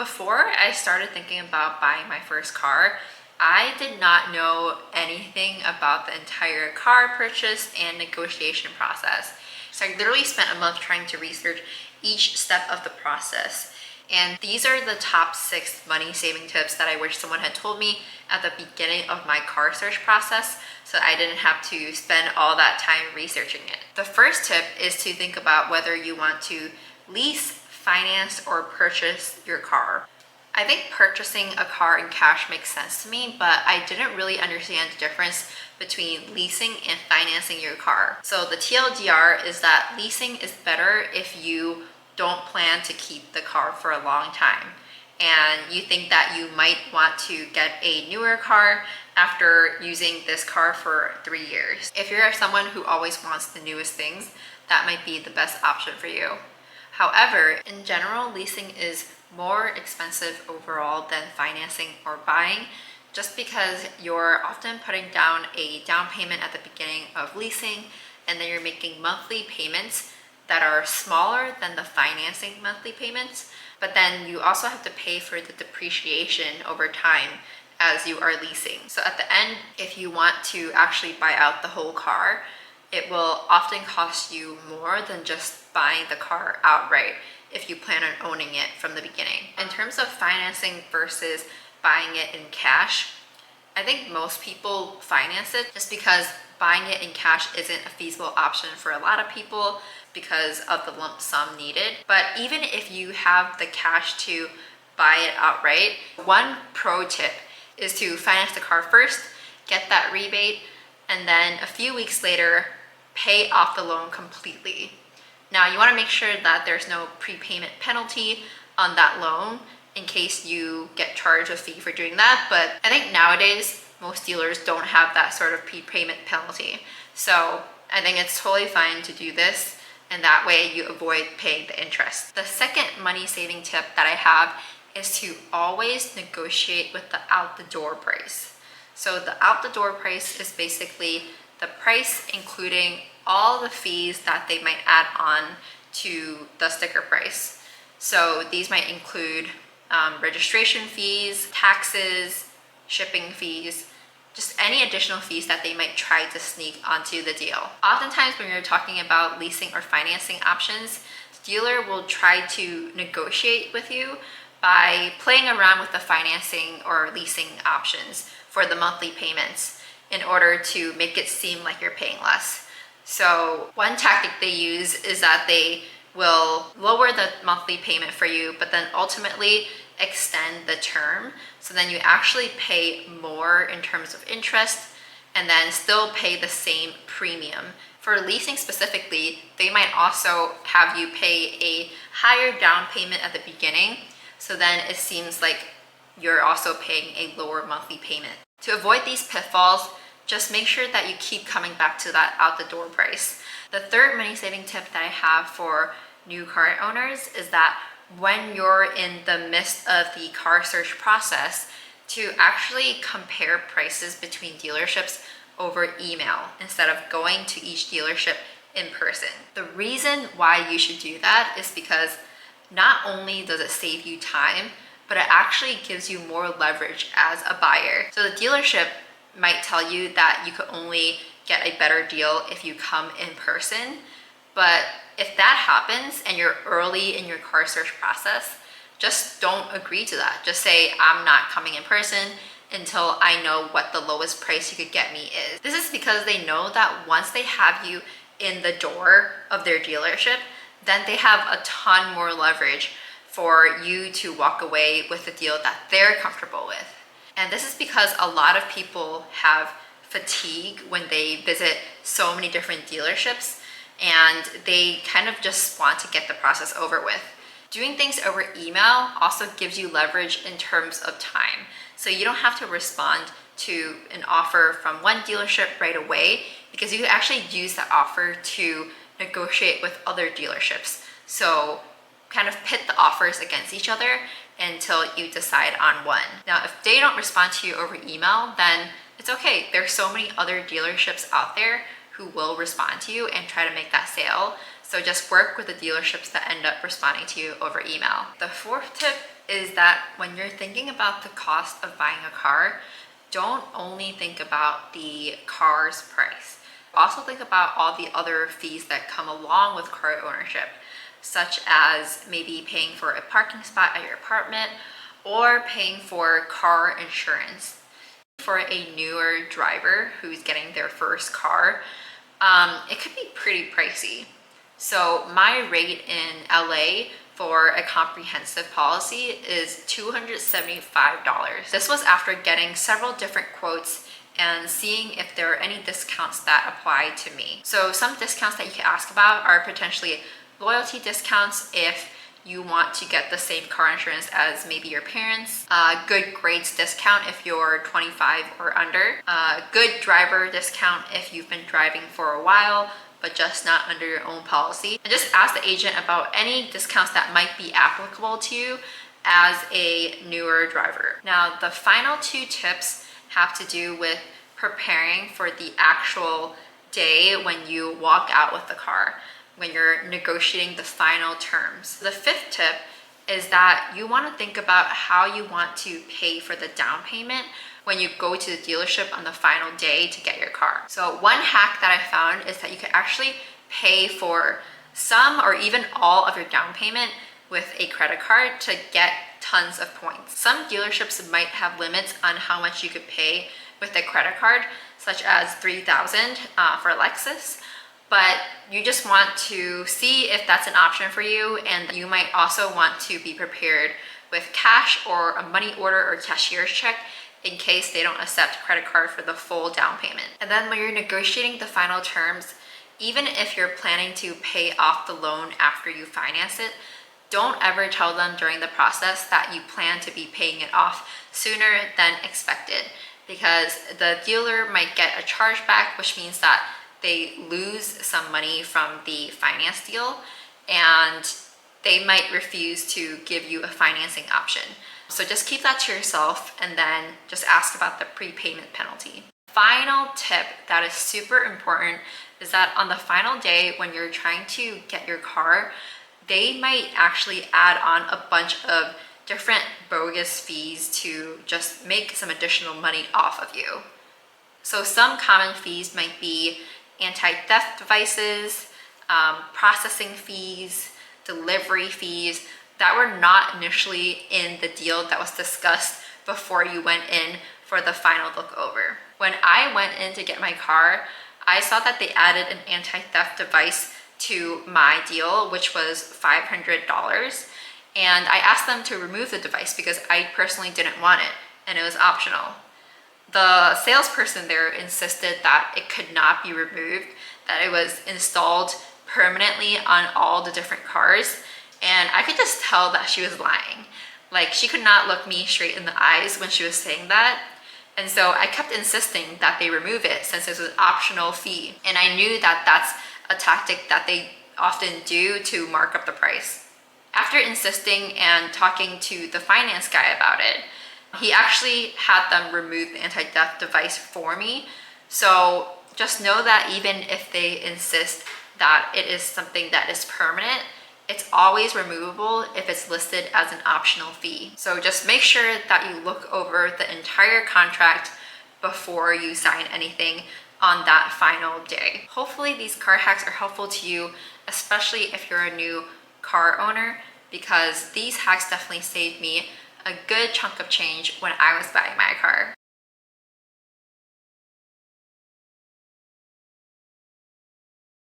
Before I started thinking about buying my first car, I did not know anything about the entire car purchase and negotiation process. So I literally spent a month trying to research each step of the process. And these are the top 6 money saving tips that I wish someone had told me at the beginning of my car search process so I didn't have to spend all that time researching it. The first tip is to think about whether you want to lease, finance, or purchase your car. I think purchasing a car in cash makes sense to me, but I didn't really understand the difference between leasing and financing your car. So the TLDR is that leasing is better if you don't plan to keep the car for a long time and you think that you might want to get a newer car after using this car for 3 years. If you're someone who always wants the newest things, that might be the best option for you. However, in general, leasing is more expensive overall than financing or buying, just because you're often putting down a down payment at the beginning of leasing, and then you're making monthly payments that are smaller than the financing monthly payments, but then you also have to pay for the depreciation over time as you are leasing. So at the end, if you want to actually buy out the whole car, it will often cost you more than just buying the car outright if you plan on owning it from the beginning. In terms of financing versus buying it in cash, I think most people finance it just because buying it in cash isn't a feasible option for a lot of people because of the lump sum needed. But even if you have the cash to buy it outright, one pro tip is to finance the car first, get that rebate, and then a few weeks later, pay off the loan completely. Now, you want to make sure that there's no prepayment penalty on that loan in case you get charged a fee for doing that. But I think nowadays, most dealers don't have that sort of prepayment penalty. So I think it's totally fine to do this, and that way you avoid paying the interest. The second money saving tip that I have is to always negotiate with the out the door price. So the out the door price is basically the price including all the fees that they might add on to the sticker price. So these might include registration fees, taxes, shipping fees, just any additional fees that they might try to sneak onto the deal. Oftentimes when you're talking about leasing or financing options, the dealer will try to negotiate with you by playing around with the financing or leasing options for the monthly payments in order to make it seem like you're paying less. So one tactic they use is that they will lower the monthly payment for you, but then ultimately extend the term. So then you actually pay more in terms of interest and then still pay the same premium. For leasing specifically, they might also have you pay a higher down payment at the beginning. So then it seems like you're also paying a lower monthly payment. To avoid these pitfalls, just make sure that you keep coming back to that out the door price. The third money saving tip that I have for new car owners is that when you're in the midst of the car search process, to actually compare prices between dealerships over email instead of going to each dealership in person. The reason why you should do that is because not only does it save you time, but it actually gives you more leverage as a buyer. So the dealership might tell you that you could only get a better deal if you come in person. But if that happens and you're early in your car search process, just don't agree to that. Just say, I'm not coming in person until I know what the lowest price you could get me is. This is because they know that once they have you in the door of their dealership, then they have a ton more leverage for you to walk away with a deal that they're comfortable with. And this is because a lot of people have fatigue when they visit so many different dealerships and they kind of just want to get the process over with. Doing things over email also gives you leverage in terms of time. So you don't have to respond to an offer from one dealership right away because you can actually use that offer to negotiate with other dealerships. So kind of pit the offers against each other until you decide on one. Now, if they don't respond to you over email, then it's okay. There's so many other dealerships out there who will respond to you and try to make that sale. So just work with the dealerships that end up responding to you over email. The fourth tip is that when you're thinking about the cost of buying a car, don't only think about the car's price. Also think about all the other fees that come along with car ownership, such as maybe paying for a parking spot at your apartment or paying for car insurance. For a newer driver who's getting their first car, it could be pretty pricey. So my rate in LA for a comprehensive policy is $275. This was after getting several different quotes and seeing if there are any discounts that apply to me. So some discounts that you can ask about are potentially loyalty discounts if you want to get the same car insurance as maybe your parents, good grades discount if you're 25 or under, good driver discount if you've been driving for a while but just not under your own policy. And just ask the agent about any discounts that might be applicable to you as a newer driver. Now, the final two tips have to do with preparing for the actual day when you walk out with the car, when you're negotiating the final terms. The fifth tip is that you want to think about how you want to pay for the down payment when you go to the dealership on the final day to get your car. So one hack that I found is that you can actually pay for some or even all of your down payment with a credit card to get tons of points. Some dealerships might have limits on how much you could pay with a credit card, such as $3,000 for Lexus. But you just want to see if that's an option for you, and you might also want to be prepared with cash or a money order or cashier's check in case they don't accept credit card for the full down payment. And then when you're negotiating the final terms, even if you're planning to pay off the loan after you finance it, don't ever tell them during the process that you plan to be paying it off sooner than expected, because the dealer might get a chargeback, which means that they lose some money from the finance deal and they might refuse to give you a financing option. So just keep that to yourself and then just ask about the prepayment penalty. Final tip that is super important is that on the final day when you're trying to get your car, they might actually add on a bunch of different bogus fees to just make some additional money off of you. So some common fees might be anti-theft devices, processing fees, delivery fees that were not initially in the deal that was discussed before you went in for the final look over. When I went in to get my car, I saw that they added an anti-theft device to my deal, which was $500. And I asked them to remove the device because I personally didn't want it and it was optional. The salesperson there insisted that it could not be removed, that it was installed permanently on all the different cars. And I could just tell that she was lying. Like, she could not look me straight in the eyes when she was saying that. And so I kept insisting that they remove it since it was an optional fee. And I knew that that's a tactic that they often do to mark up the price. After insisting and talking to the finance guy about it, he actually had them remove the anti-theft device for me. So just know that even if they insist that it is something that is permanent, it's always removable if it's listed as an optional fee. So just make sure that you look over the entire contract before you sign anything on that final day. Hopefully these car hacks are helpful to you, especially if you're a new car owner, because these hacks definitely saved me a good chunk of change when I was buying my car.